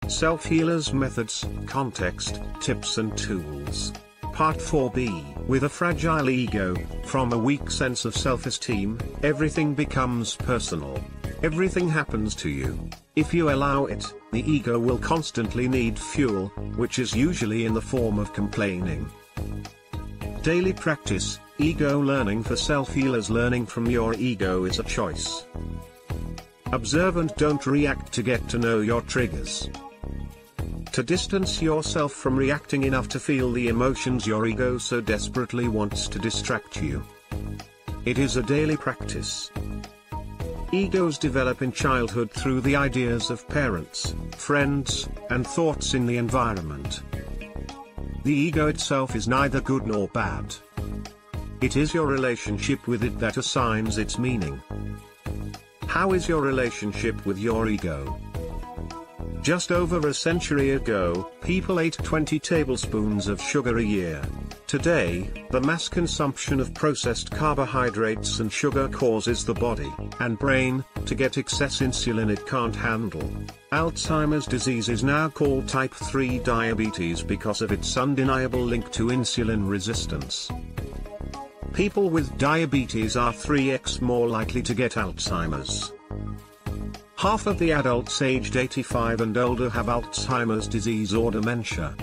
Self-healers methods, context, tips and tools. Part 4b. With a fragile ego, from a weak sense of self-esteem, everything becomes personal. Everything happens to you. If you allow it, the ego will constantly need fuel, which is usually in the form of complaining. Daily practice. Ego learning. For self-healers, learning from your ego is a choice. Observe and don't react to get to know your triggers. To distance yourself from reacting enough to feel the emotions your ego so desperately wants to distract you. It is a daily practice. Egos develop in childhood through the ideas of parents, friends, and thoughts in the environment. The ego itself is neither good nor bad. It is your relationship with it that assigns its meaning. How is your relationship with your ego? Just over a century ago, people ate 20 tablespoons of sugar a year. Today, the mass consumption of processed carbohydrates and sugar causes the body and brain to get excess insulin it can't handle. Alzheimer's disease is now called type 3 diabetes because of its undeniable link to insulin resistance. People with diabetes are 3x more likely to get Alzheimer's. Half of the adults aged 85 and older have Alzheimer's disease or dementia.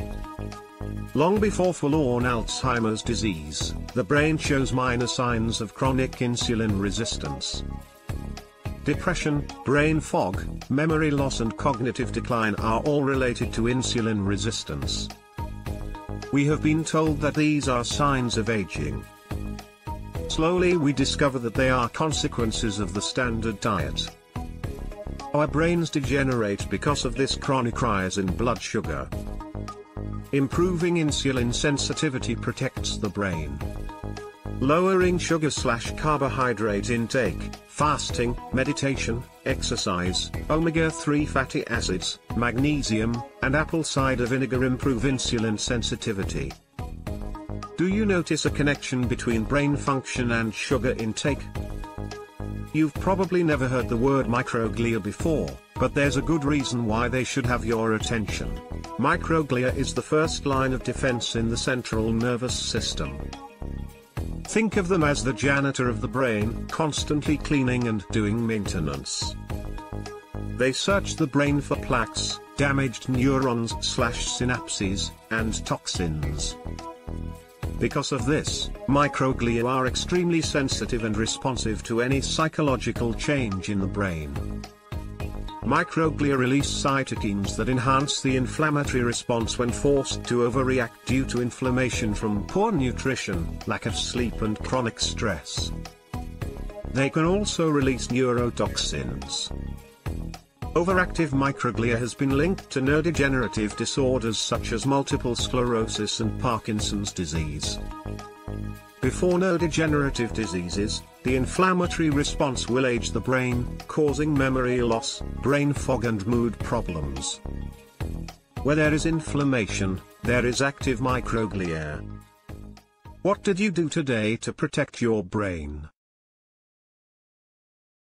Long before full-on Alzheimer's disease, the brain shows minor signs of chronic insulin resistance. Depression, brain fog, memory loss and cognitive decline are all related to insulin resistance. We have been told that these are signs of aging. Slowly we discover that they are consequences of the standard diet. Our brains degenerate because of this chronic rise in blood sugar. Improving insulin sensitivity protects the brain. Lowering sugar/carbohydrate intake, fasting, meditation, exercise, omega-3 fatty acids, magnesium, and apple cider vinegar improve insulin sensitivity. Do you notice a connection between brain function and sugar intake? You've probably never heard the word microglia before, but there's a good reason why they should have your attention. Microglia is the first line of defense in the central nervous system. Think of them as the janitor of the brain, constantly cleaning and doing maintenance. They search the brain for plaques, damaged neurons/synapses, and toxins. Because of this, microglia are extremely sensitive and responsive to any psychological change in the brain. Microglia release cytokines that enhance the inflammatory response when forced to overreact due to inflammation from poor nutrition, lack of sleep and chronic stress. They can also release neurotoxins. Overactive microglia has been linked to neurodegenerative disorders such as multiple sclerosis and Parkinson's disease. Before neurodegenerative diseases, the inflammatory response will age the brain, causing memory loss, brain fog and mood problems. Where there is inflammation, there is active microglia. What did you do today to protect your brain?